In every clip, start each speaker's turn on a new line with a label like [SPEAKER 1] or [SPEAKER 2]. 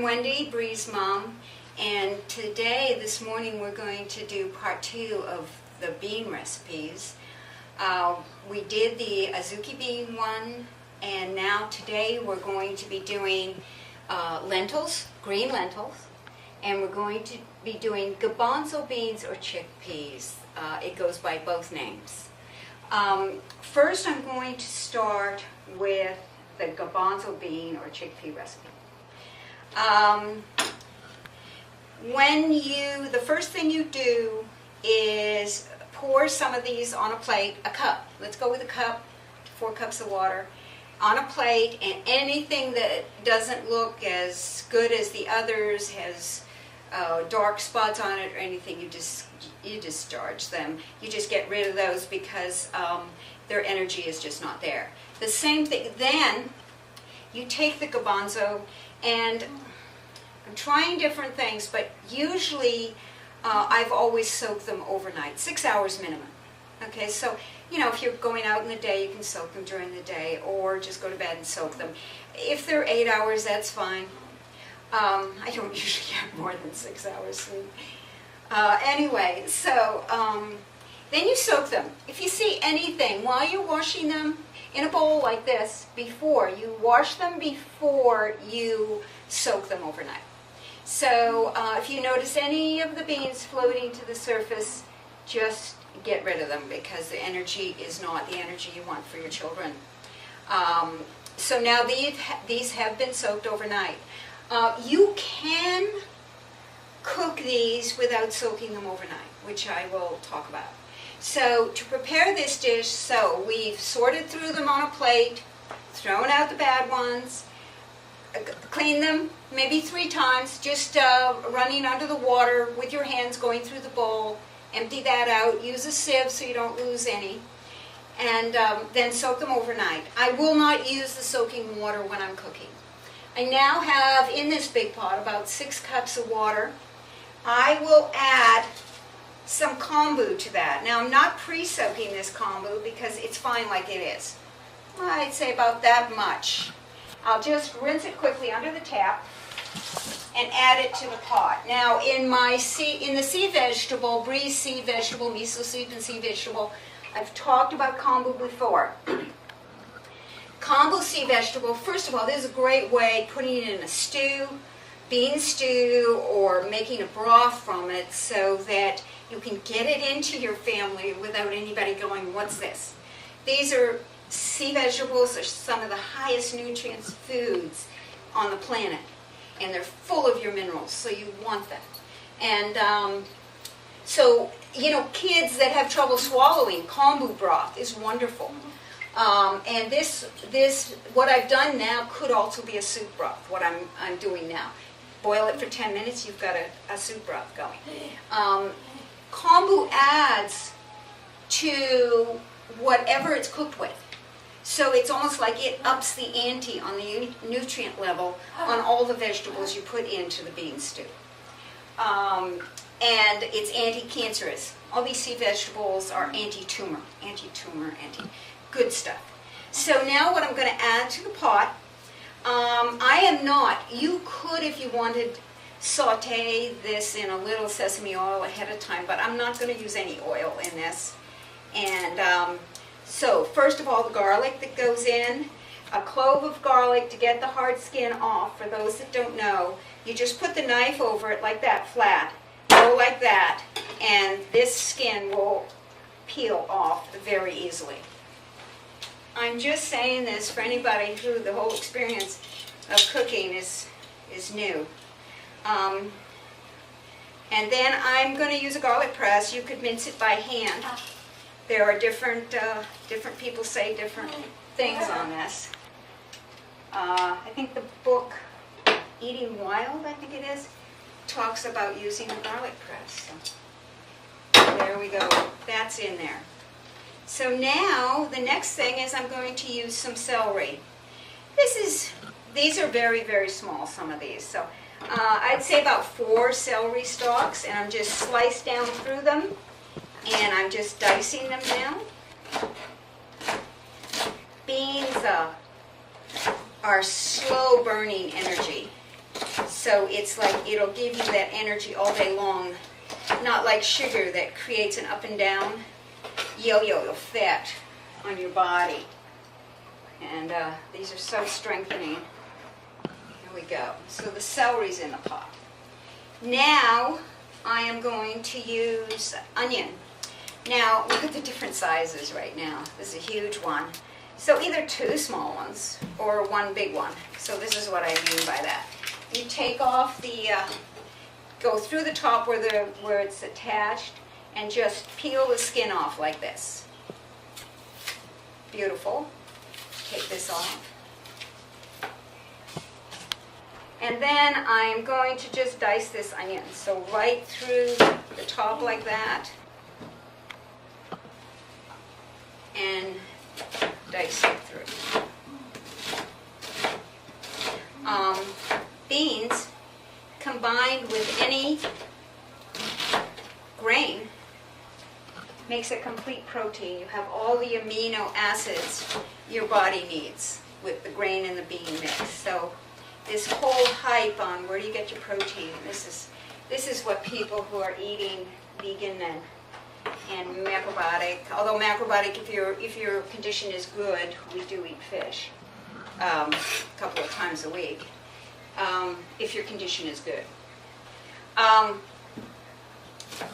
[SPEAKER 1] Wendy, Bree's mom, and today, this morning, we're going to do part 2 of the bean recipes. We did the azuki bean one, and now today we're going to be doing lentils, green lentils, and we're going to be doing garbanzo beans or chickpeas. It goes by both names. First, I'm going to start with the garbanzo bean or chickpea recipe. The first thing you do is pour some of these on a plate, a cup. Let's go with a cup, 4 cups of water, on a plate, and anything that doesn't look as good as the others, has dark spots on it or anything, you discharge them. You just get rid of those because their energy is just not there. The same thing, then you take the garbanzo, and I'm trying different things, but usually I've always soaked them overnight, 6 hours minimum. Okay, so, you know, if you're going out in the day, you can soak them during the day, or just go to bed and soak them. If they're 8 hours, that's fine. I don't usually get more than 6 hours sleep. Anyway, so then you soak them. If you see anything while you're washing them in a bowl like this, you wash them before you soak them overnight. So if you notice any of the beans floating to the surface, just get rid of them because the energy is not the energy you want for your children. So now these have been soaked overnight. You can cook these without soaking them overnight, which I will talk about. So to prepare this dish, so we've sorted through them on a plate, thrown out the bad ones, clean them maybe 3 times, just running under the water with your hands going through the bowl. Empty that out. Use a sieve so you don't lose any. And then soak them overnight. I will not use the soaking water when I'm cooking. I now have in this big pot about 6 cups of water. I will add some kombu to that. Now I'm not pre-soaking this kombu because it's fine like it is. I'd say about that much. I'll just rinse it quickly under the tap and add it to the pot. Now in the sea vegetable, Bree's sea vegetable, miso soup and sea vegetable, I've talked about kombu before. Kombu sea vegetable, first of all, this is a great way putting it in a stew, bean stew, or making a broth from it so that you can get it into your family without anybody going, what's this? These are sea vegetables, are some of the highest nutrients foods on the planet, and they're full of your minerals, so you want them. And so, you know, kids that have trouble swallowing, kombu broth is wonderful. And this, what I've done now could also be a soup broth, what I'm doing now. Boil it for 10 minutes, you've got a soup broth going. Kombu adds to whatever it's cooked with. So it's almost like it ups the ante on the nutrient level on all the vegetables you put into the bean stew. And it's anti-cancerous. All these sea vegetables are anti-tumor, good stuff. So now what I'm going to add to the pot, you could, if you wanted, saute this in a little sesame oil ahead of time, but I'm not going to use any oil in this. And so first of all, the garlic that goes in, a clove of garlic to get the hard skin off. For those that don't know, you just put the knife over it like that, flat, go like that, and this skin will peel off very easily. I'm just saying this for anybody who the whole experience of cooking is new. And then I'm going to use a garlic press. You could mince it by hand. There are different people say different things on this. I think the book Eating Wild, I think it is, talks about using a garlic press. So there we go. That's in there. So now the next thing is I'm going to use some celery. These are very, very small, some of these. So I'd say about 4 celery stalks, and I'm just sliced down through them. And I'm just dicing them down. Beans are slow burning energy. So it's like it'll give you that energy all day long, not like sugar that creates an up and down yo-yo effect on your body. And these are so strengthening. Here we go. So the celery's in the pot. Now I am going to use onion. Now look at the different sizes right now. This is a huge one. So either 2 small ones or 1 big one. So this is what I mean by that. You take off the, go through the top where it's attached and just peel the skin off like this. Beautiful. Take this off. And then I'm going to just dice this onion. So right through the top like that. And dice it through. Beans combined with any grain makes a complete protein. You have all the amino acids your body needs with the grain and the bean mix. So this whole hype on where do you get your protein, this is what people who are eating vegan and macrobiotic, although macrobiotic, if your condition is good, we do eat fish a couple of times a week, if your condition is good.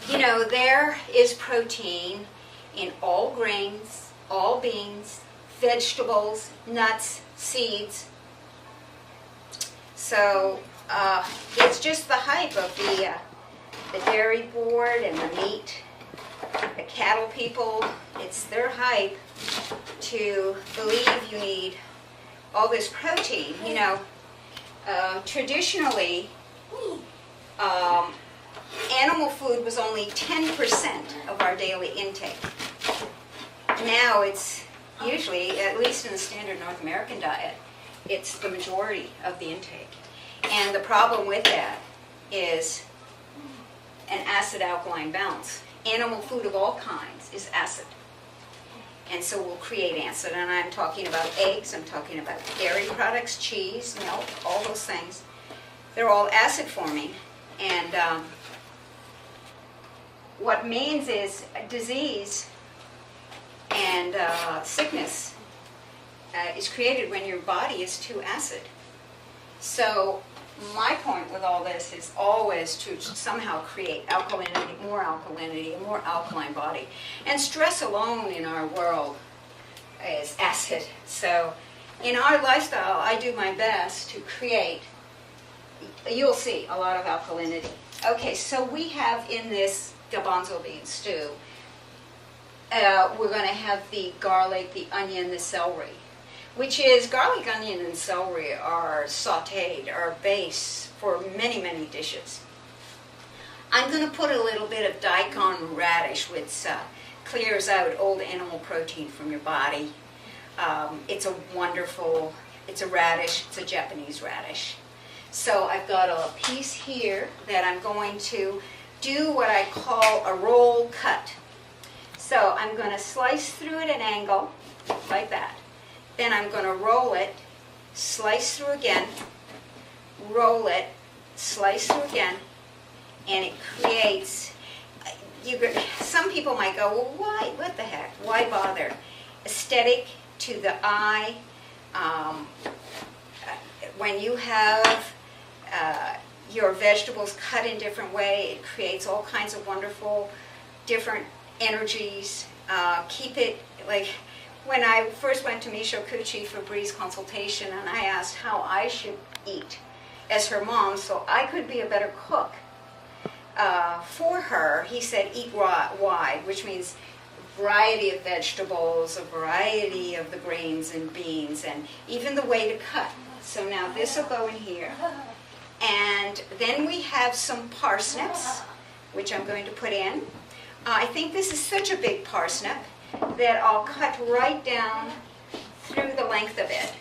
[SPEAKER 1] You know, there is protein in all grains, all beans, vegetables, nuts, seeds. So it's just the hype of the dairy board and the meat, the cattle people. It's their hype to believe you need all this protein. You know, traditionally, animal food was only 10% of our daily intake. Now it's usually, at least in the standard North American diet, it's the majority of the intake. And the problem with that is an acid-alkaline balance. Animal food of all kinds is acid. And so we'll create acid. And I'm talking about eggs, I'm talking about dairy products, cheese, milk, all those things. They're all acid forming. And what means is disease and sickness is created when your body is too acid. So my point with all this is always to somehow create alkalinity, a more alkaline body. And stress alone in our world is acid. So in our lifestyle, I do my best to create, you'll see, a lot of alkalinity. Okay, so we have in this garbanzo bean stew, we're going to have the garlic, the onion, the celery, which is garlic, onion, and celery are sautéed, are base for many, many dishes. I'm going to put a little bit of daikon radish, which clears out old animal protein from your body. It's a wonderful, it's a radish, it's a Japanese radish. So I've got a piece here that I'm going to do what I call a roll cut. So I'm going to slice through at an angle, like that. Then I'm going to roll it, slice through again, roll it, slice through again, and it creates, some people might go, well, why, what the heck, why bother? Aesthetic to the eye. When you have your vegetables cut in different way, it creates all kinds of wonderful different energies. Keep it, like when I first went to Mishokuchi for Bree's consultation and I asked how I should eat as her mom so I could be a better cook for her, he said eat wide, which means variety of vegetables, a variety of the grains and beans, and even the way to cut. So now this will go in here. And then we have some parsnips, which I'm going to put in. I think this is such a big parsnip that I'll cut right down through the length of it.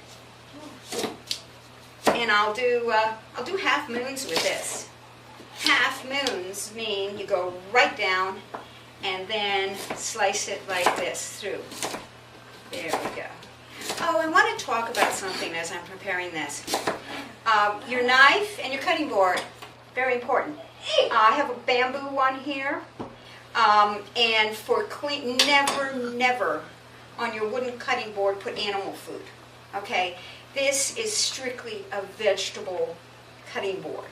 [SPEAKER 1] And I'll do half moons with this. Half moons mean you go right down and then slice it like this through. There we go. Oh, I want to talk about something as I'm preparing this. Your knife and your cutting board, very important. I have a bamboo one here. And for clean, never on your wooden cutting board put animal food. Okay, this is strictly a vegetable cutting board.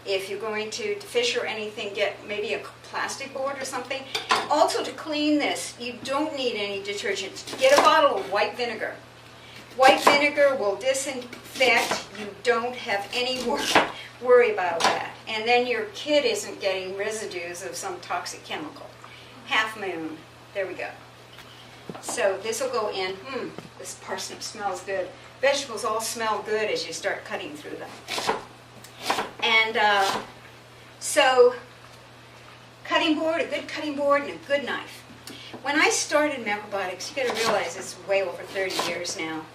[SPEAKER 1] If you're going to fish or anything, get maybe a plastic board or something. Also, to clean this, you don't need any detergent. Get a bottle of white vinegar. White vinegar will disinfect. You don't have any worry about that. And then your kid isn't getting residues of some toxic chemical. Half moon. There we go. So this will go in. This parsnip smells good. Vegetables all smell good as you start cutting through them. And so cutting board, a good cutting board, and a good knife. When I started macrobiotics, you got to realize it's way over 30 years now.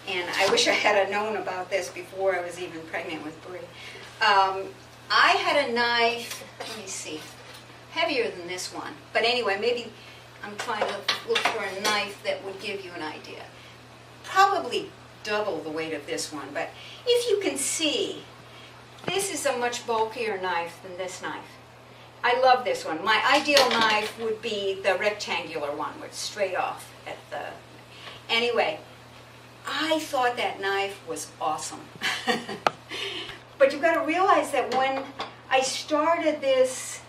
[SPEAKER 1] And I wish I had known about this before I was even pregnant with Bree. I had a knife, let me see, heavier than this one. But anyway, maybe I'm trying to look for a knife that would give you an idea. Probably double the weight of this one. But if you can see, this is a much bulkier knife than this knife. I love this one. My ideal knife would be the rectangular one, which is straight off at the... Anyway, I thought that knife was awesome. But you've got to realize that when I started this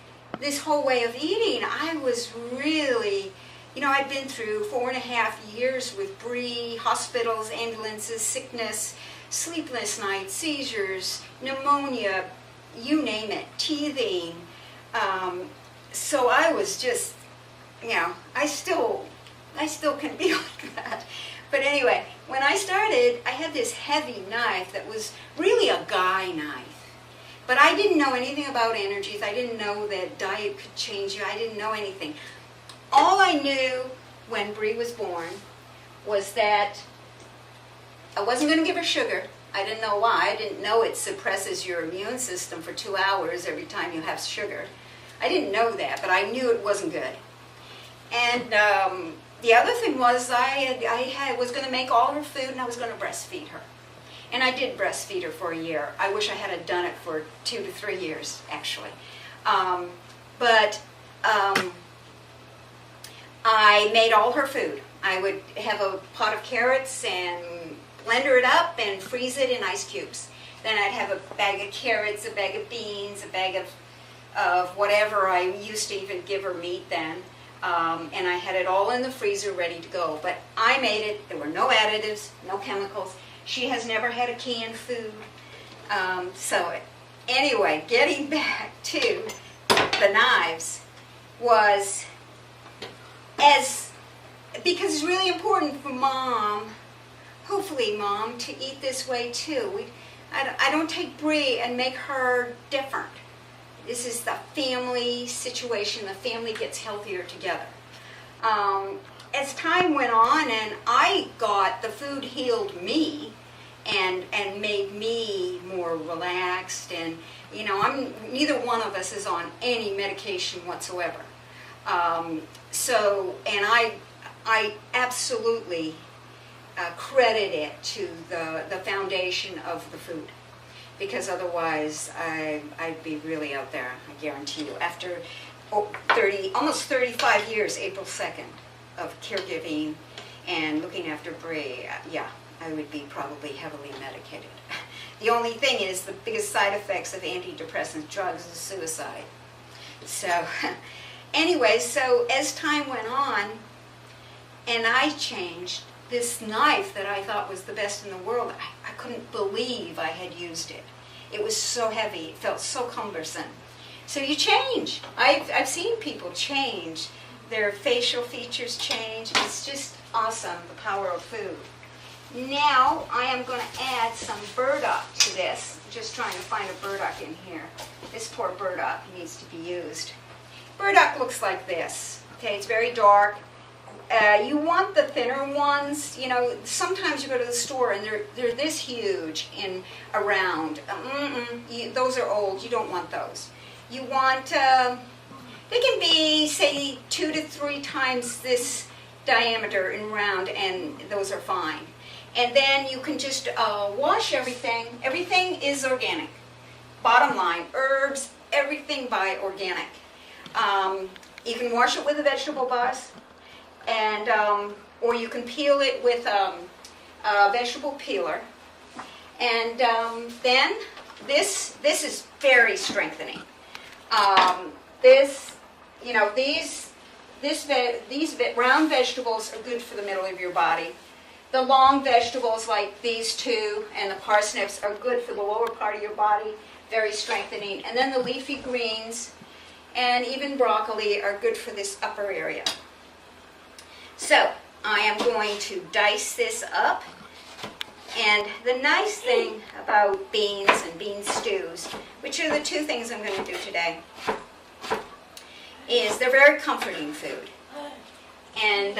[SPEAKER 1] whole way of eating, I was really, I'd been through 4.5 years with Bree, hospitals, ambulances, sickness, sleepless nights, seizures, pneumonia, you name it, teething. So I was just, I still can be like that. But anyway, when I started, I had this heavy knife that was really a guy knife. But I didn't know anything about energies. I didn't know that diet could change you. I didn't know anything. All I knew when Bree was born was that I wasn't going to give her sugar. I didn't know why. I didn't know it suppresses your immune system for 2 hours every time you have sugar. I didn't know that, but I knew it wasn't good. And the other thing was I was going to make all her food and I was going to breastfeed her. And I did breastfeed her for a year. I wish I had done it for 2 to 3 years, actually. But I made all her food. I would have a pot of carrots and blender it up and freeze it in ice cubes. Then I'd have a bag of carrots, a bag of beans, a bag of whatever. I used to even give her meat then. And I had it all in the freezer ready to go. But I made it. There were no additives, no chemicals. She has never had a canned food. So anyway, getting back to the knives was because it's really important for Mom, hopefully Mom, to eat this way too. I don't take Bree and make her different. This is the family situation. The family gets healthier together. As time went on and I got, the food healed me and made me more relaxed, and neither one of us is on any medication whatsoever. And I absolutely credit it to the foundation of the food. Because otherwise, I'd be really out there, I guarantee you. After almost 35 years, April 2nd, of caregiving and looking after Bree, I would be probably heavily medicated. The only thing is, the biggest side effects of antidepressant drugs is suicide. So, anyway, so as time went on, and I changed, this knife that I thought was the best in the world, I couldn't believe I had used it. It was so heavy. It felt so cumbersome. So you change. I've seen people change. Their facial features change. It's just awesome, the power of food. Now I am going to add some burdock to this. I'm just trying to find a burdock in here. This poor burdock needs to be used. Burdock looks like this. Okay, it's very dark. You want the thinner ones. Sometimes you go to the store and they're this huge in a round. Those are old. You don't want those. You want, they can be, say, 2 to 3 times this diameter in round, and those are fine. And then you can just wash everything. Everything is organic. Bottom line, herbs, everything by organic. You can wash it with a vegetable buzz, and or you can peel it with a vegetable peeler. And then this is very strengthening. These round vegetables are good for the middle of your body. The long vegetables like these two and the parsnips are good for the lower part of your body, very strengthening. And then the leafy greens and even broccoli are good for this upper area. So I am going to dice this up. And the nice thing about beans and bean stews, which are the two things I'm going to do today, is they're very comforting food and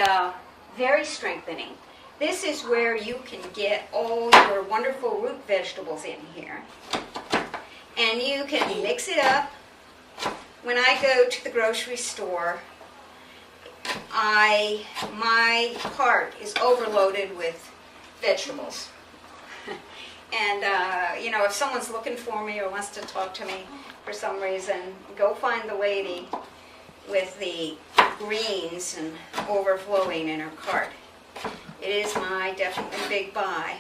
[SPEAKER 1] very strengthening. This is where you can get all your wonderful root vegetables in here. And you can mix it up. When I go to the grocery store, my cart is overloaded with vegetables. And, if someone's looking for me or wants to talk to me for some reason, go find the lady with the greens and overflowing in her cart. It is my definitely big buy.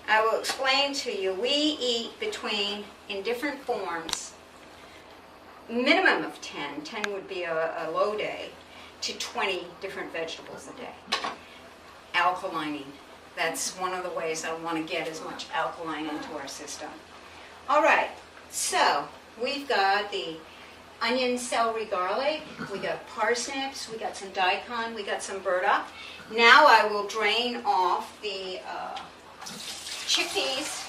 [SPEAKER 1] I will explain to you, we eat in different forms, minimum of 10 would be a low day, to 20 different vegetables a day. Alkalining. That's one of the ways I want to get as much alkaline into our system. All right, so we've got the onion, celery, garlic, we got parsnips, we got some daikon, we got some burdock. Now I will drain off the chickpeas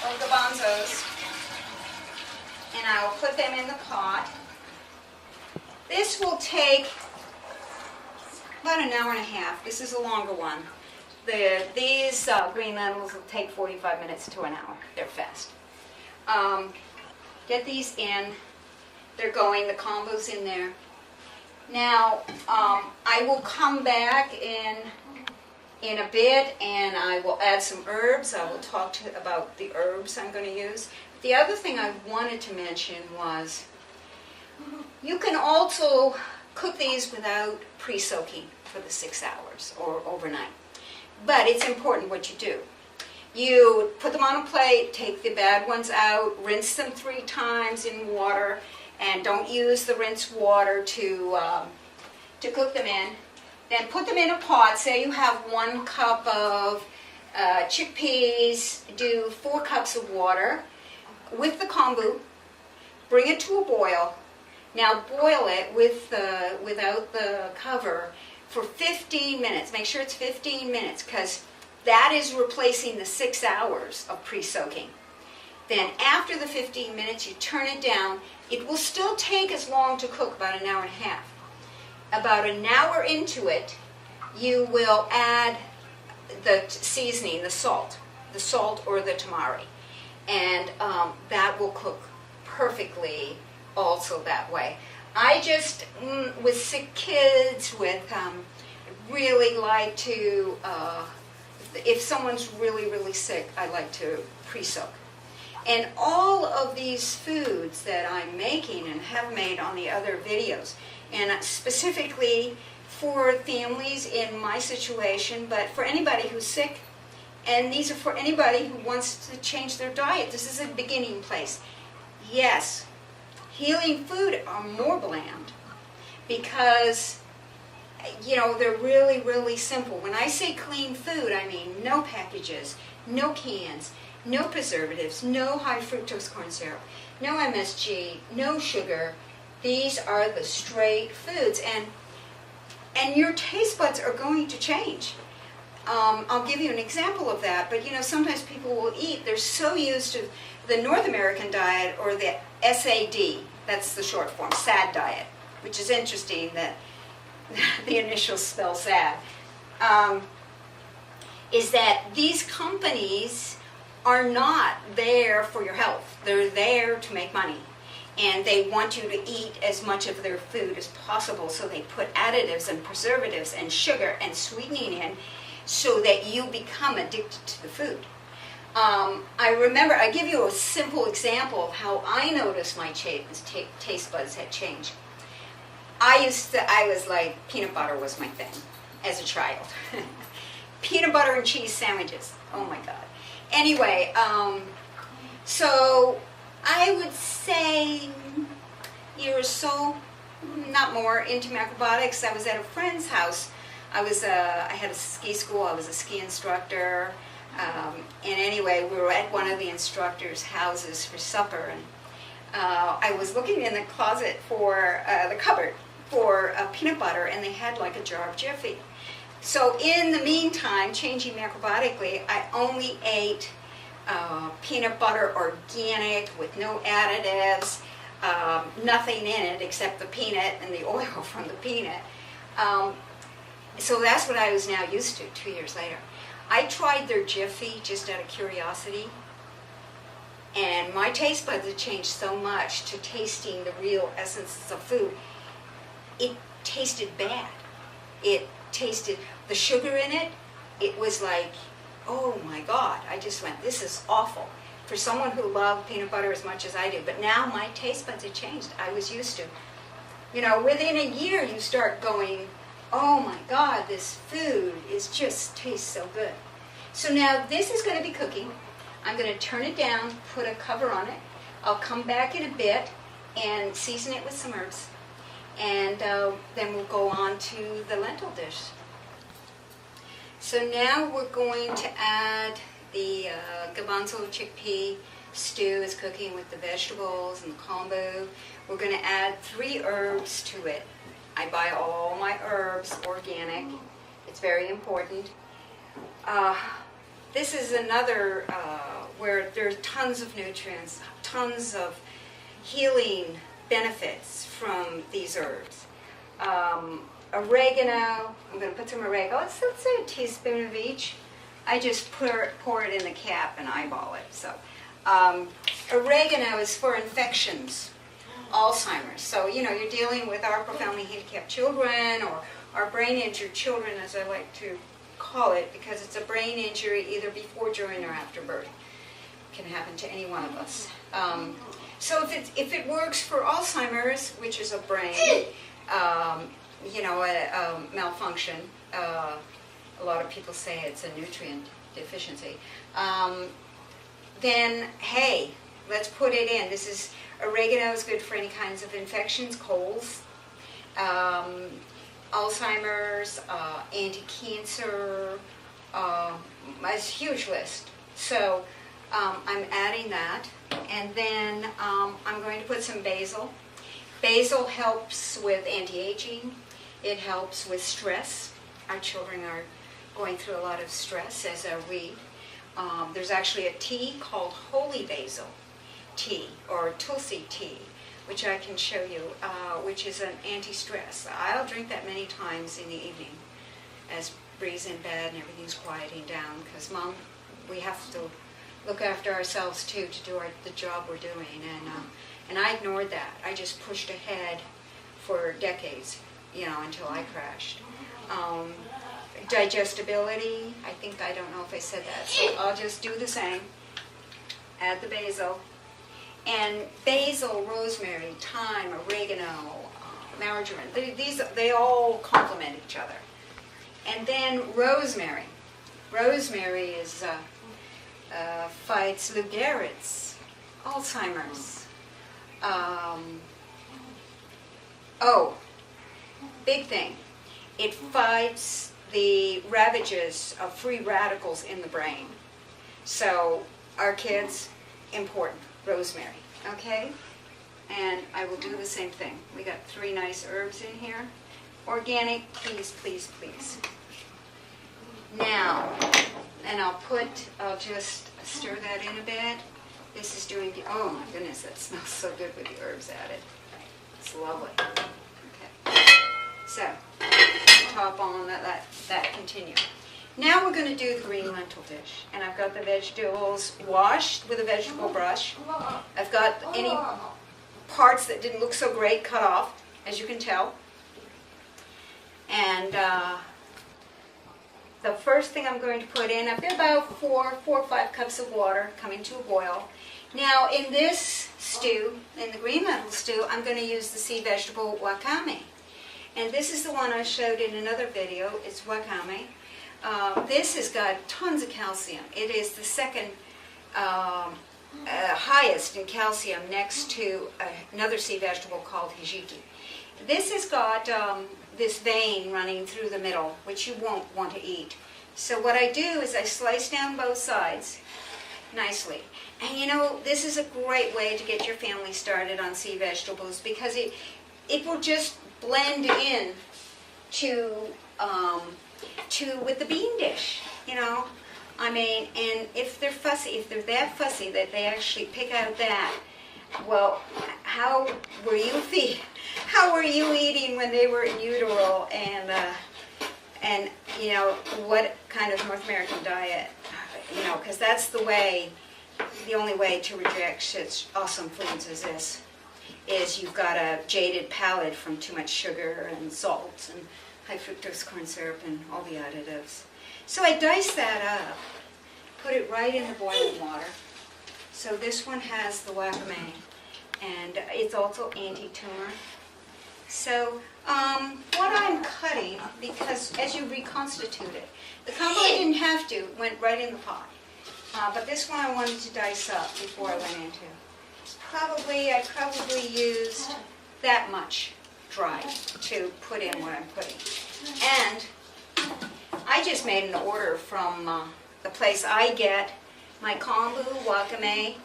[SPEAKER 1] or garbanzos, and I will put them in the pot. This will take about an hour and a half. This is a longer one. These green lentils will take 45 minutes to an hour. They're fast. Get these in. They're going. The combo's in there. Now, I will come back in a bit, and I will add some herbs. I will talk about the herbs I'm going to use. The other thing I wanted to mention was you can also cook these without pre-soaking for the 6 hours or overnight. But it's important what you do. You put them on a plate, take the bad ones out, rinse them 3 times in water, and don't use the rinsed water to cook them in. Then put them in a pot. Say you have 1 cup of chickpeas, do 4 cups of water with the kombu. Bring it to a boil. Now boil it without the cover for 15 minutes. Make sure it's 15 minutes because that is replacing the 6 hours of pre-soaking. Then after the 15 minutes, you turn it down. It will still take as long to cook, about an hour and a half. About an hour into it, you will add the seasoning, the salt or the tamari. And that will cook perfectly also that way. I just, with sick kids, really like to, if someone's really, really sick, I like to pre-soak. And all of these foods that I'm making and have made on the other videos, and specifically for families in my situation, but for anybody who's sick, and these are for anybody who wants to change their diet. This is a beginning place. Yes, healing food are more bland because, they're really, really simple. When I say clean food, I mean no packages, no cans, no preservatives, no high fructose corn syrup, no MSG, no sugar. These are the straight foods, and your taste buds are going to change. I'll give you an example of that, but sometimes people will eat, they're so used to the North American diet or the SAD, that's the short form, SAD diet, which is interesting that the initials spell SAD, is that these companies are not there for your health. They're there to make money. And they want you to eat as much of their food as possible, so they put additives and preservatives and sugar and sweetening in so that you become addicted to the food. I remember, I give you a simple example of how I noticed my taste buds had changed. I was like, peanut butter was my thing as a child. Peanut butter and cheese sandwiches, oh my God. Anyway, so I would say a year or so, not more, into macrobiotics. I was at a friend's house. I had a ski school, I was a ski instructor. And anyway, we were at one of the instructors' houses for supper, and I was looking in the closet for the cupboard for peanut butter, and they had like a jar of Jiffy. So in the meantime, changing macrobiotically, I only ate peanut butter organic with no additives, nothing in it except the peanut and the oil from the peanut. So that's what I was now used to 2 years later. I tried their Jiffy just out of curiosity, and my taste buds had changed so much to tasting the real essences of food. It tasted bad. It tasted, the sugar in it, it was like, oh my God, I just went, this is awful. For someone who loved peanut butter as much as I do, but now my taste buds had changed. I was used to. You know, within a year you start going, oh my God, this food just tastes so good. So now this is going to be cooking. I'm going to turn it down, put a cover on it. I'll come back in a bit and season it with some herbs. And then we'll go on to the lentil dish. So now we're going to add the Garbanzo chickpea stew is cooking with the vegetables and the kombu. We're going to add 3 herbs to it. I buy all my herbs organic. It's very important. This is another where there's tons of nutrients, tons of healing benefits from these herbs. Oregano, I'm going to put some oregano. Let's say a teaspoon of each. I just pour it in the cap and eyeball it. So, oregano is for infections. Alzheimer's. So, you know, you're dealing with our profoundly handicapped children or our brain injured children, as I like to call it, because it's a brain injury either before, during, or after birth. It can happen to any one of us. So if it works for Alzheimer's, which is a brain, you know, a malfunction, a lot of people say it's a nutrient deficiency, then hey, let's put it in. This is oregano is good for any kinds of infections, colds, Alzheimer's, anti-cancer, a huge list. So I'm adding that, and then I'm going to put some basil. Basil helps with anti-aging. It helps with stress. Our children are going through a lot of stress, as are we. There's actually a tea called holy basil tea, or tulsi tea, which I can show you, which is an anti-stress. I'll drink that many times in the evening as Bree's in bed and everything's quieting down, because Mom, we have to look after ourselves too to do the job we're doing, and I ignored that. I just pushed ahead for decades, you know, until I crashed. Digestibility, I don't know if I said that, so I'll just do the same. Add the basil. And basil, rosemary, thyme, oregano, marjoram, they all complement each other. And then rosemary. Rosemary is fights Lou Gehrig's, Alzheimer's. Big thing. It fights the ravages of free radicals in the brain. So our kids, important. Rosemary, okay? And I will do the same thing. We got 3 nice herbs in here. Organic, please, please, please. Now, and I'll just stir that in a bit. This is doing, oh my goodness, that smells so good with the herbs added. It's lovely. Okay. So, top on, that continue. Now we're going to do the green lentil dish. And I've got the vegetables washed with a vegetable brush. I've got any parts that didn't look so great cut off, as you can tell. And the first thing I'm going to put in, I've got about 4 or 5 cups of water coming to a boil. Now in this stew, in the green lentil stew, I'm going to use the sea vegetable wakame. And this is the one I showed in another video. It's wakame. This has got tons of calcium. It is the second highest in calcium next to another sea vegetable called hijiki. This has got this vein running through the middle, which you won't want to eat. So what I do is I slice down both sides nicely. And you know, this is a great way to get your family started on sea vegetables because it will just blend in to with the bean dish, you know. I mean, and if they're that fussy that they actually pick out that, well, how were you eating when they were in utero, and you know, what kind of North American diet, you know, because that's the only way to reject such awesome foods as this, is you've got a jaded palate from too much sugar and salt and high fructose corn syrup and all the additives. So I dice that up, put it right in the boiling water. So this one has the wakame, and it's also anti-tumor. So what I'm cutting, because as you reconstitute it, the combo I didn't have to, it went right in the pot. But this one I wanted to dice up before I went into. I probably used that much dry to put in what I'm putting. And I just made an order from the place I get my kombu, wakame,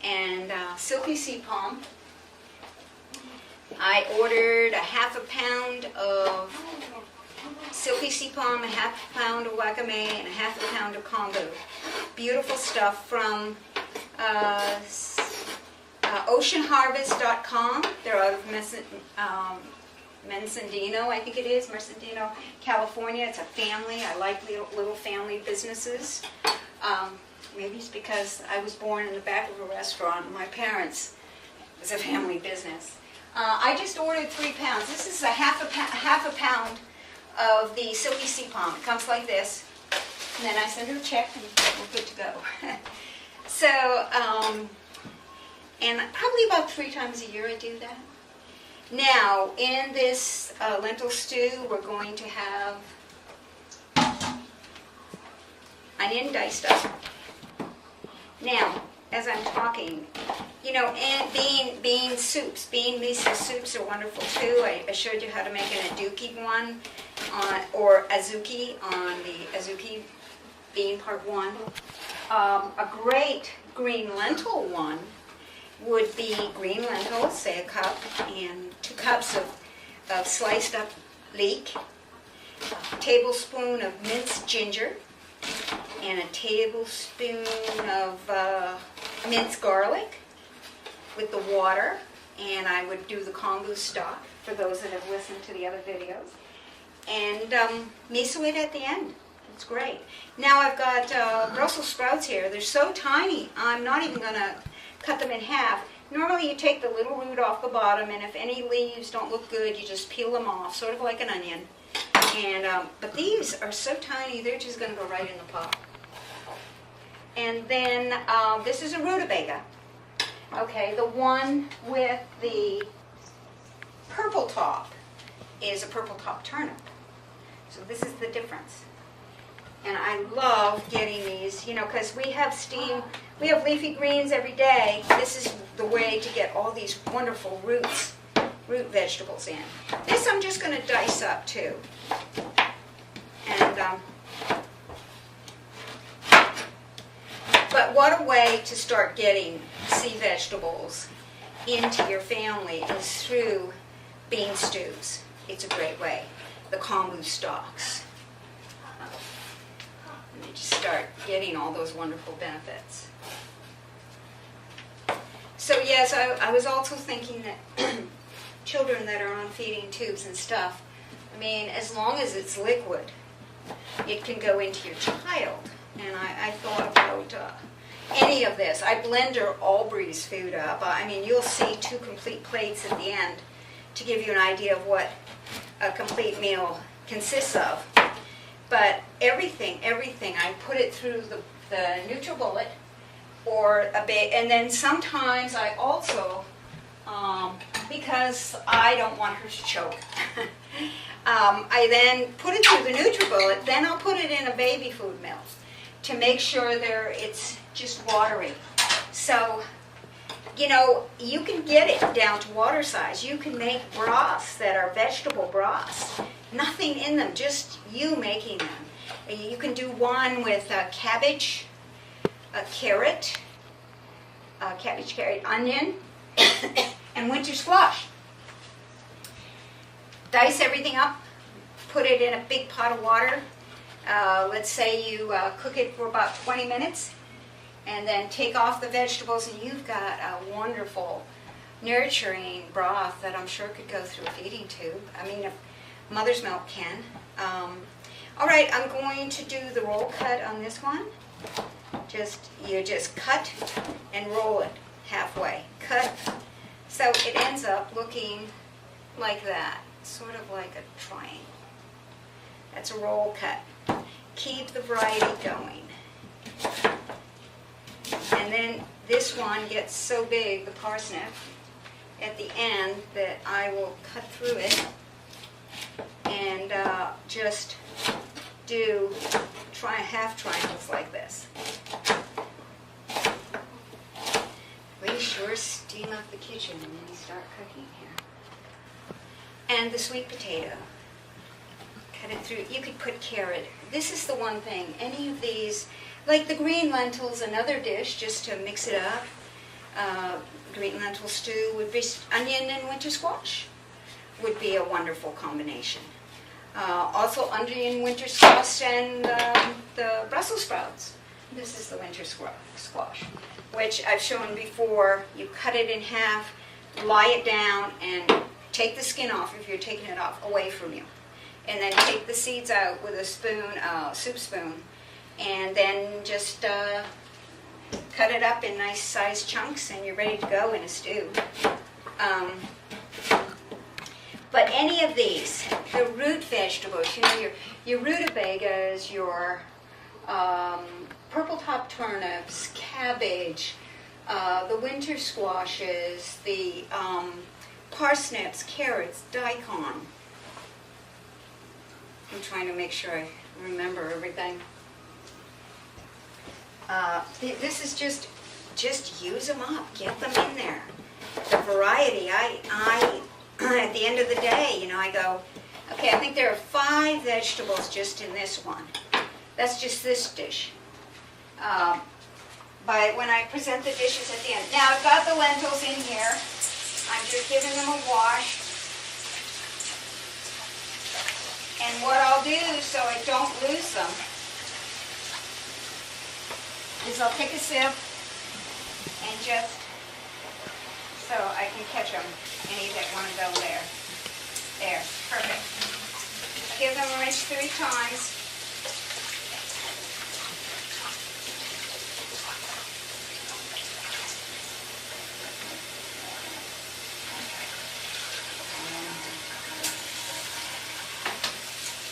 [SPEAKER 1] and silky sea palm. I ordered a half a pound of silky sea palm, a half a pound of wakame, and a half a pound of kombu. Beautiful stuff from oceanharvest.com. They're out of Mendocino, I think it is, Mendocino, California. It's a family. I like little family businesses. Maybe it's because I was born in the back of a restaurant. My parents, it was a family business. I just ordered 3 pounds. This is a half a pound of the silky sea palm. It comes like this. And then I send her a check and we're good to go. So, and probably about 3 times a year I do that. Now, in this lentil stew, we're going to have onion diced up. Now, as I'm talking, you know, and bean miso soups are wonderful too. I showed you how to make an aduki one, or azuki on the azuki bean part 1. A great green lentil one would be green lentils, say a cup, and 2 cups of sliced up leek, a tablespoon of minced ginger, and a tablespoon of minced garlic with the water. And I would do the kombu stock for those that have listened to the other videos. And miso it at the end. It's great. Now I've got Brussels sprouts here. They're so tiny, I'm not even going to cut them in half. Normally you take the little root off the bottom, and if any leaves don't look good, you just peel them off, sort of like an onion. And but these are so tiny, they're just going to go right in the pot. And then this is a rutabaga. Okay, the one with the purple top is a purple top turnip. So this is the difference. And I love getting these, you know, because we have leafy greens every day. This is the way to get all these wonderful root vegetables in. This I'm just going to dice up too. And but what a way to start getting sea vegetables into your family is through bean stews. It's a great way. The kombu stocks. And you just start getting all those wonderful benefits. So yes, I was also thinking that children that are on feeding tubes and stuff, I mean, as long as it's liquid, it can go into your child. And I thought about any of this. I blender all Bree's food up. I mean, you'll see 2 complete plates at the end to give you an idea of what a complete meal consists of. But everything, I put it through the NutriBullet or a bit, and then sometimes I also, because I don't want her to choke, I then put it through the NutriBullet, then I'll put it in a baby food mill to make sure it's just watery. So, you know, you can get it down to water size. You can make broths that are vegetable broths. Nothing in them, just you making them. You can do one with cabbage, carrot, onion, and winter squash. Dice everything up, put it in a big pot of water. Let's say you cook it for about 20 minutes, and then take off the vegetables, and you've got a wonderful, nurturing broth that I'm sure could go through a feeding tube. I mean, if mother's milk can. All right, I'm going to do the roll cut on this one. You just cut and roll it halfway. Cut, so it ends up looking like that, sort of like a triangle. That's a roll cut. Keep the variety going. And then this one gets so big, the parsnip, at the end that I will cut through it and just do half triangles like this. We sure steam up the kitchen when we start cooking here. And the sweet potato. Cut it through. You could put carrot. This is the one thing. Any of these, like the green lentils, another dish just to mix it up. Green lentil stew would be onion and winter squash. Would be a wonderful combination. Also onion, winter squash, and the Brussels sprouts. This is the winter squash, which I've shown before. You cut it in half, lie it down, and take the skin off if you're taking it off away from you. And then take the seeds out with a spoon, soup spoon, and then just cut it up in nice sized chunks, and you're ready to go in a stew. But any of these, the root vegetables, you know, your rutabagas, your purple top turnips, cabbage, the winter squashes, the parsnips, carrots, daikon. I'm trying to make sure I remember everything. This is just use them up, get them in there. The variety, I at the end of the day, you know, I go, okay, I think there are 5 vegetables just in this one. That's just this dish. But when I present the dishes at the end. Now, I've got the lentils in here. I'm just giving them a wash. And what I'll do so I don't lose them is I'll take a sieve and just so I can catch them, any that want to go there. There, perfect. I give them a rinse 3 times.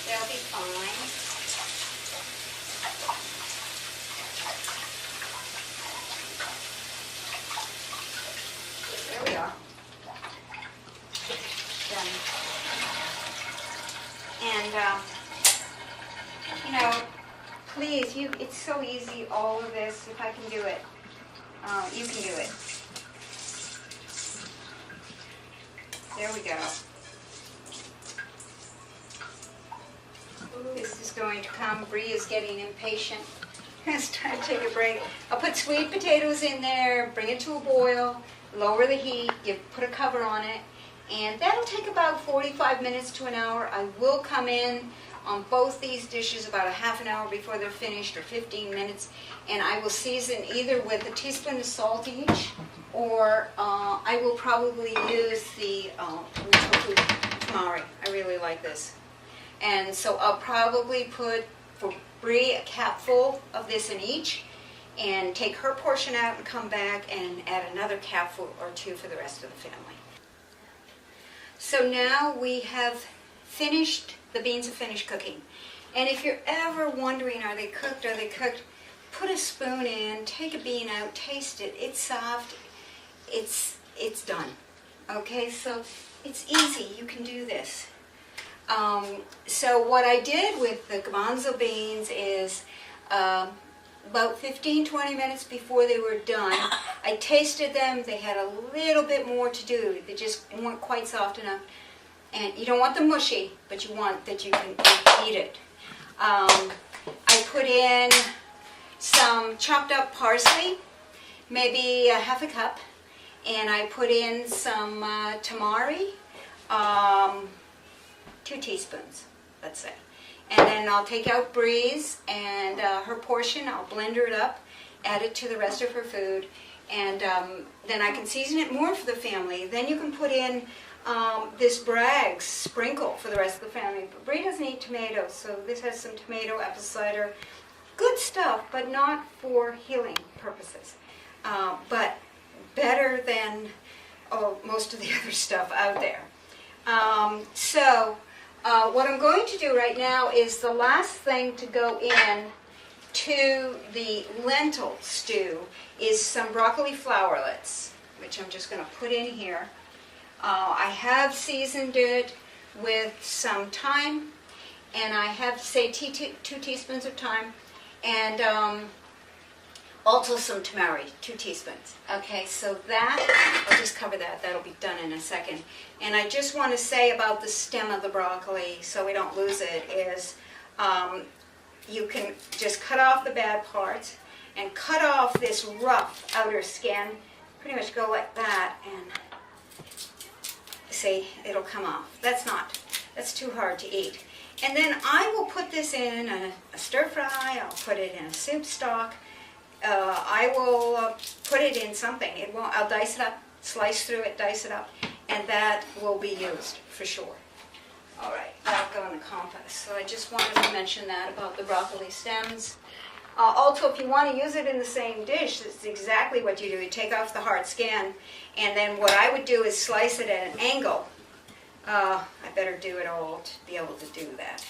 [SPEAKER 1] They'll be fine. There we are. Done. And, you know, please, it's so easy, all of this. If I can do it, you can do it. There we go. This is going to come. Bree is getting impatient. It's time to take a break. I'll put sweet potatoes in there, bring it to a boil, lower the heat, put a cover on it, and that'll take about 45 minutes to an hour. I will come in on both these dishes about a half an hour before they're finished, or 15 minutes, and I will season either with a teaspoon of salt each, or I will probably use the tofu tamari. I really like this. And so I'll probably put, for Bree, a capful of this in each, and take her portion out and come back and add another capful or 2 for the rest of the family. So now we have finished, the beans have finished cooking. And if you're ever wondering, are they cooked, put a spoon in, take a bean out, taste it. It's soft. It's done. Okay, so it's easy. You can do this. So what I did with the garbanzo beans is about 15-20 minutes before they were done, I tasted them. They had a little bit more to do. They just weren't quite soft enough. And you don't want them mushy, but you want that you can eat it. I put in some chopped up parsley, maybe a half a cup, and I put in some tamari, 2 teaspoons, let's say. And then I'll take out Bree's and her portion. I'll blend it up, add it to the rest of her food, and then I can season it more for the family. Then you can put in this Bragg's sprinkle for the rest of the family. But Bree doesn't eat tomatoes, so this has some tomato, apple cider. Good stuff, but not for healing purposes. But better than most of the other stuff out there. What I'm going to do right now is the last thing to go in to the lentil stew is some broccoli flowerlets, which I'm just going to put in here. I have seasoned it with some thyme, and I have, say, 2 teaspoons of thyme, and also some tamari, 2 teaspoons. Okay, so that, I'll just cover that. That'll be done in a second. And I just want to say about the stem of the broccoli, so we don't lose it, is you can just cut off the bad parts and cut off this rough outer skin. Pretty much go like that, and see, it'll come off. That's too hard to eat. And then I will put this in a stir fry. I'll put it in a soup stock. I will put it in something. I'll dice it up, slice through it, dice it up, and that will be used for sure. All right, that'll go in the compost. So I just wanted to mention that about the broccoli stems. Also, if you want to use it in the same dish, that's exactly what you do. You take off the hard skin, and then what I would do is slice it at an angle. I better do it all to be able to do that.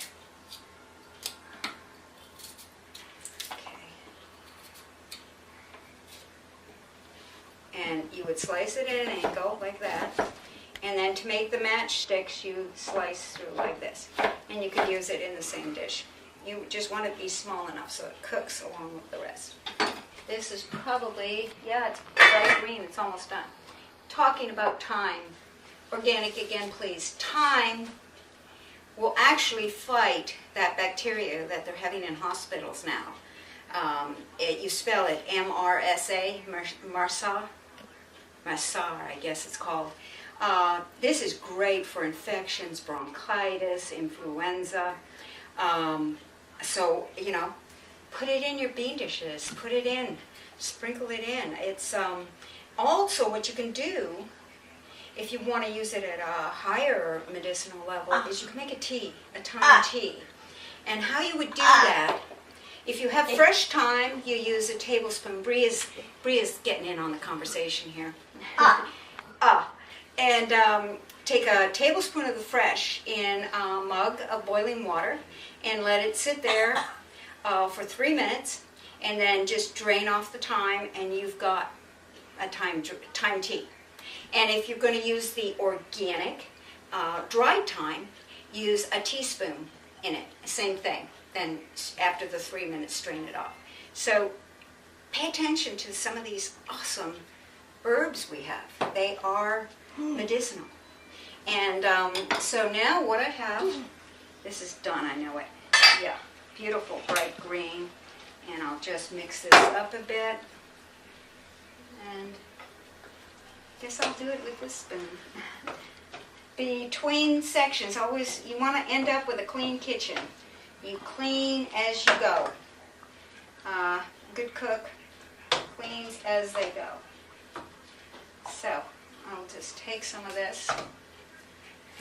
[SPEAKER 1] And you would slice it at an angle like that, and then to make the matchsticks you slice through like this, and you could use it in the same dish. You just want it to be small enough so it cooks along with the rest. This is probably, yeah, it's bright green, it's almost done. Talking about thyme, organic again please. Thyme will actually fight that bacteria that they're having in hospitals now. You spell it M-R-S-A, Marsar, I guess it's called. This is great for infections, bronchitis, influenza. So, you know, put it in your bean dishes, put it in, sprinkle it in. It's also what you can do if you want to use it at a higher medicinal level is you can make a tea, a thyme tea. And how you would do that, if you have fresh thyme, you use a tablespoon. Bree is getting in on the conversation here. And take a tablespoon of the fresh in a mug of boiling water and let it sit there for 3 minutes, and then just drain off the thyme, and you've got a thyme tea. And if you're going to use the organic dried thyme, use a teaspoon in it. Same thing. Then after the 3 minutes, strain it off. So pay attention to some of these awesome herbs we have. They are medicinal. And so now what I have, this is done, I know it. Yeah, beautiful bright green. And I'll just mix this up a bit. And I guess I'll do it with this spoon. Between sections, always you want to end up with a clean kitchen. You clean as you go. Good cook cleans as they go. So I'll just take some of this,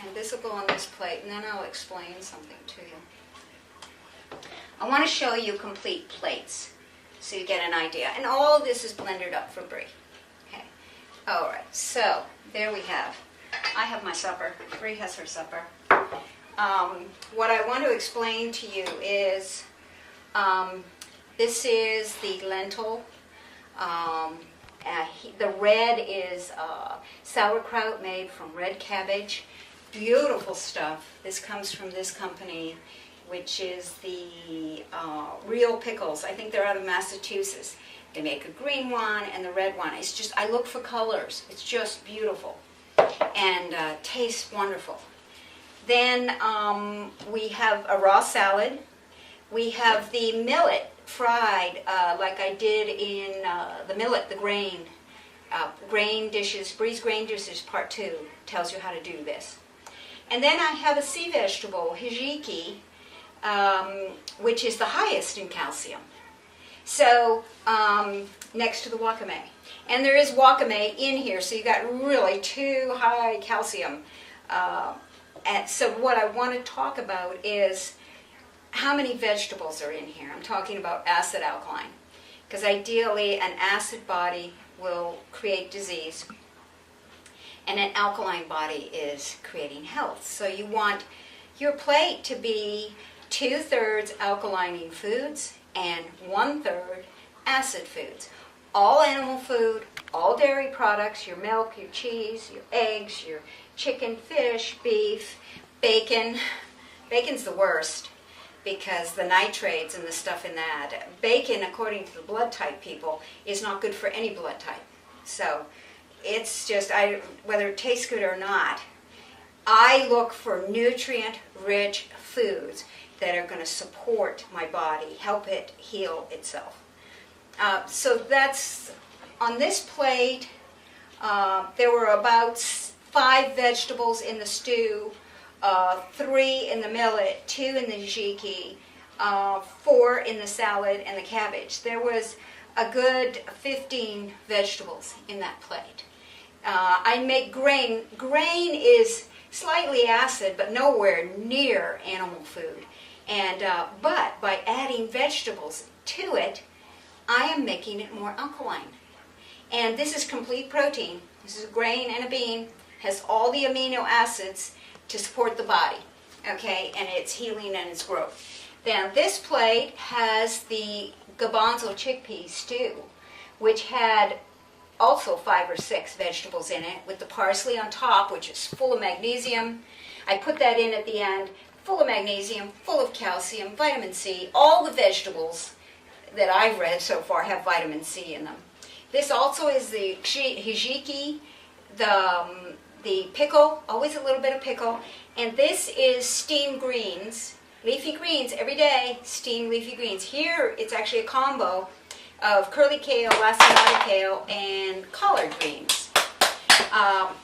[SPEAKER 1] and this will go on this plate, and then I'll explain something to you. I want to show you complete plates so you get an idea. And all this is blended up for Bree. Okay. All right. So there we have. I have my supper. Bree has her supper. what I want to explain to you is this is the lentil. The red is sauerkraut made from red cabbage. Beautiful stuff. This comes from this company, which is the Real Pickles. I think they're out of Massachusetts. They make a green one and the red one. It's just, I look for colors. It's just beautiful and tastes wonderful. Then we have a raw salad. We have the millet fried like I did in the millet, the grain. Grain dishes, Bree's Grain Dishes Part 2 tells you how to do this. And then I have a sea vegetable, hijiki, which is the highest in calcium. So, next to the wakame. And there is wakame in here, so you got really 2 high calcium. And so what I want to talk about is how many vegetables are in here. I'm talking about acid alkaline. Because ideally, an acid body will create disease, and an alkaline body is creating health. So you want your plate to be 2/3 alkalining foods and 1/3 acid foods. All animal food, all dairy products, your milk, your cheese, your eggs, your chicken, fish, beef, bacon. Bacon's the worst because the nitrates and the stuff in that. Bacon, according to the blood type people, is not good for any blood type. So it's just, whether it tastes good or not, I look for nutrient-rich foods that are going to support my body, help it heal itself. So that's, on this plate, there were about 5 vegetables in the stew, 3 in the millet, 2 in the hijiki, 4 in the salad and the cabbage. There was a good 15 vegetables in that plate. I make grain. Grain is slightly acid, but nowhere near animal food. And but by adding vegetables to it, I am making it more alkaline. And this is complete protein. This is a grain and a bean. Has all the amino acids to support the body, okay, and its healing and its growth. Then this plate has the Garbanzo chickpea stew, which had also 5 or 6 vegetables in it, with the parsley on top, which is full of magnesium. I put that in at the end, full of magnesium, full of calcium, vitamin C. All the vegetables that I've read so far have vitamin C in them. This also is the hijiki, the pickle, always a little bit of pickle, and this is steamed greens, leafy greens every day, steamed leafy greens. Here it's actually a combo of curly kale, lacinato kale, and collard greens.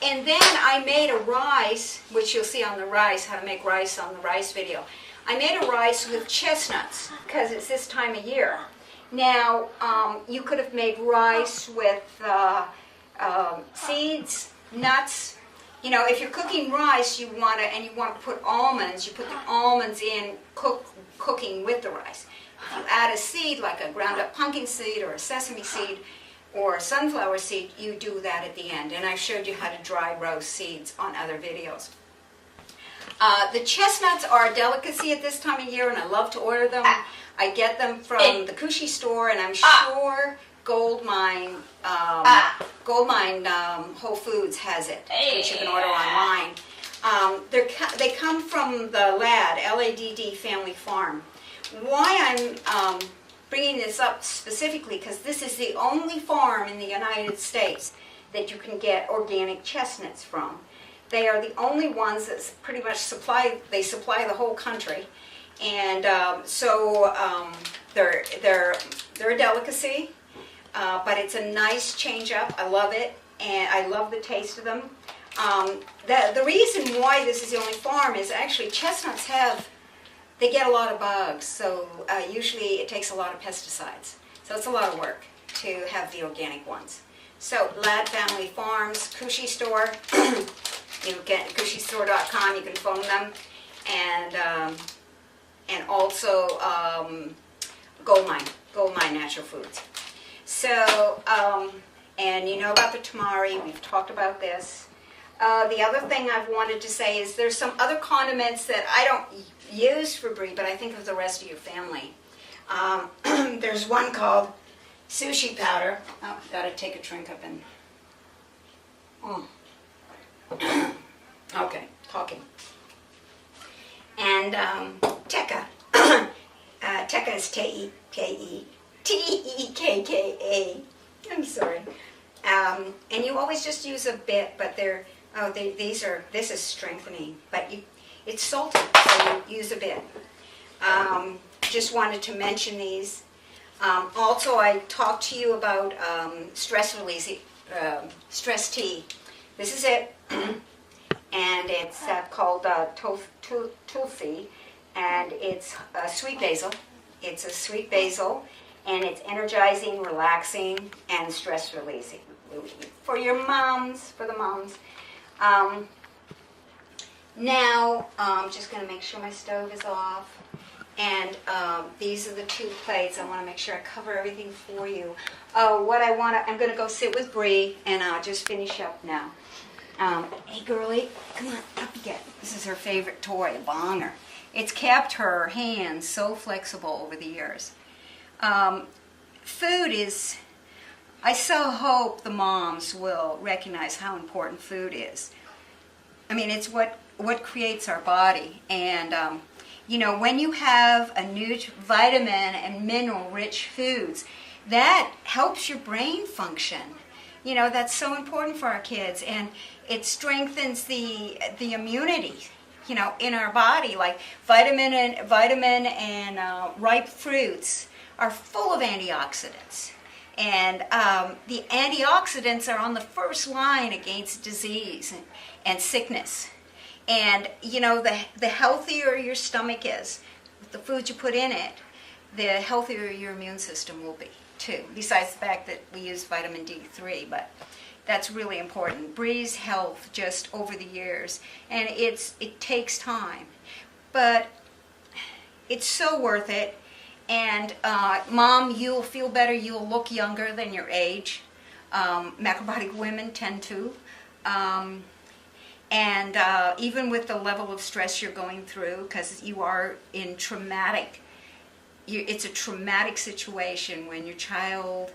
[SPEAKER 1] And then I made a rice, which you'll see on the rice, how to make rice on the rice video. I made a rice with chestnuts, because it's this time of year. Now, you could have made rice with seeds, nuts. You know, if you're cooking rice, you want to put almonds, you put the almonds in cooking with the rice. If you add a seed, like a ground up pumpkin seed or a sesame seed or a sunflower seed, you do that at the end. And I've showed you how to dry roast seeds on other videos. The chestnuts are a delicacy at this time of year, and I love to order them. I get them from the Kushi store, and I'm sure Goldmine Whole Foods has it, which you can order online. They come from the LADD Family Farm. Why I'm bringing this up specifically, because this is the only farm in the United States that you can get organic chestnuts from. They are the only ones that pretty much supply the whole country, and they're a delicacy, but it's a nice change up. I love it, and I love the taste of them. The reason why this is the only farm is actually chestnuts they get a lot of bugs, so usually it takes a lot of pesticides. So it's a lot of work to have the organic ones. So Lad Family Farms, Kushi store. You get kushistore.com. You can phone them, and also Goldmine Natural Foods. So and you know about the tamari. We've talked about this. The other thing I've wanted to say is there's some other condiments that I don't use for Bree, but I think of the rest of your family. There's one called sushi powder. Oh, gotta take a drink up and... Okay, talking. And tekka. Tekka is T-E-K-K-A. I'm sorry. And you always just use a bit, but this is strengthening. But it's salted, so you use a bit. Just wanted to mention these. Also, I talked to you about stress release, stress tea. This is it, and it's called Tulsi, and it's sweet basil. It's a sweet basil, and it's energizing, relaxing, and stress releasing for your moms, for the moms. Now, I'm just going to make sure my stove is off. And these are the 2 plates. I want to make sure I cover everything for you. I'm going to go sit with Bree, and I'll just finish up now. Hey, girlie, come on, up you get. This is her favorite toy, a bonger. It's kept her hands so flexible over the years. Food is, I so hope the moms will recognize how important food is. I mean, it's what creates our body. And, when you have a vitamin and mineral-rich foods, that helps your brain function. That's so important for our kids. And it strengthens the immunity, in our body. Like vitamin and ripe fruits are full of antioxidants. And the antioxidants are on the first line against disease and sickness. And, the healthier your stomach is, with the food you put in it, the healthier your immune system will be, too. Besides the fact that we use vitamin D3, but that's really important. Bree's health just over the years, and it takes time. But it's so worth it. And, Mom, you'll feel better. You'll look younger than your age. Macrobiotic women tend to. And even with the level of stress you're going through, because you are in it's a traumatic situation when your child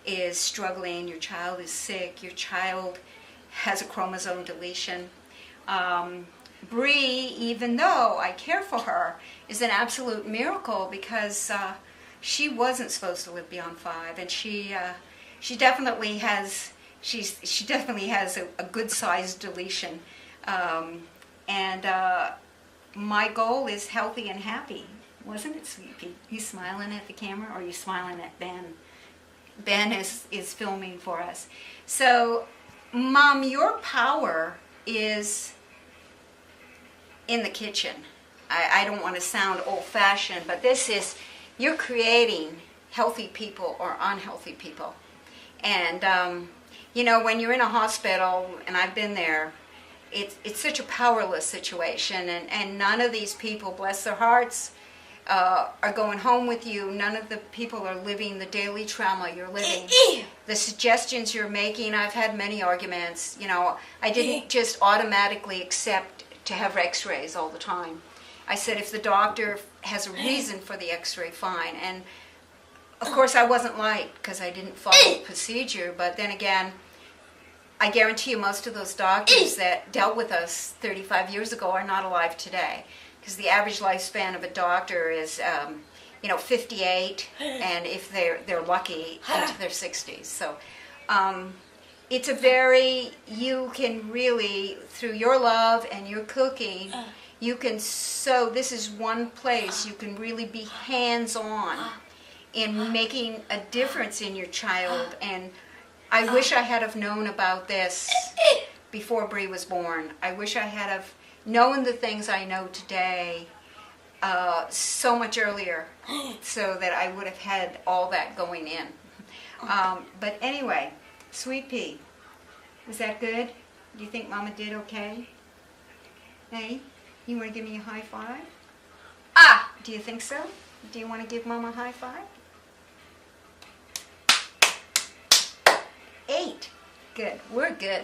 [SPEAKER 1] is struggling, your child is sick, your child has a chromosome deletion. Bree, even though I care for her, is an absolute miracle because she wasn't supposed to live beyond 5, and she definitely has a good sized deletion, and my goal is healthy and happy. Wasn't it, Sweet Pea? You smiling at the camera, or are you smiling at Ben? Ben is filming for us. So, Mom, your power is in the kitchen. I don't want to sound old-fashioned, but you're creating healthy people or unhealthy people. And, when you're in a hospital, and I've been there, it's such a powerless situation, and none of these people, bless their hearts, are going home with you. None of the people are living the daily trauma you're living. The suggestions you're making, I've had many arguments. I didn't just automatically accept to have x-rays all the time. I said if the doctor has a reason for the x-ray, fine. And of course I wasn't liked because I didn't follow the procedure, but then again, I guarantee you most of those doctors that dealt with us 35 years ago are not alive today, because the average lifespan of a doctor is 58, and if they're lucky, into their 60s. So it's you can really, through your love and your cooking, you can this is one place you can really be hands-on in making a difference in your child. And I wish I had have known about this before Bree was born. I wish I had have known the things I know today so much earlier, so that I would have had all that going in. But anyway, Sweet Pea, was that good? Do you think Mama did okay? Hey, you want to give me a high five? Do you think so? Do you want to give Mama a high five? 8. Good. We're good.